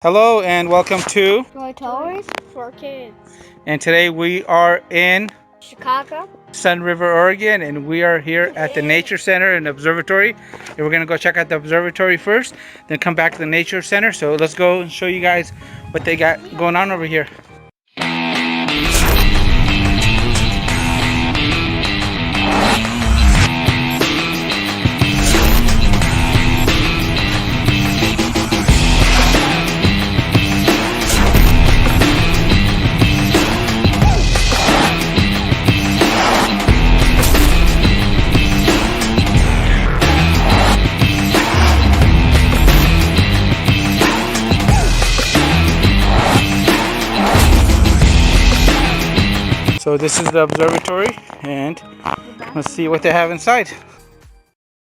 Hello and welcome to Toy Toys for Kids. And today we are in Chicago, Sunriver, Oregon, and we are here at the Nature Center and Observatory. And we're gonna go check out the observatory first, then come back to the Nature Center. So let's go and show you guys what they got going on over here. So this is the observatory, and let's see what they have inside.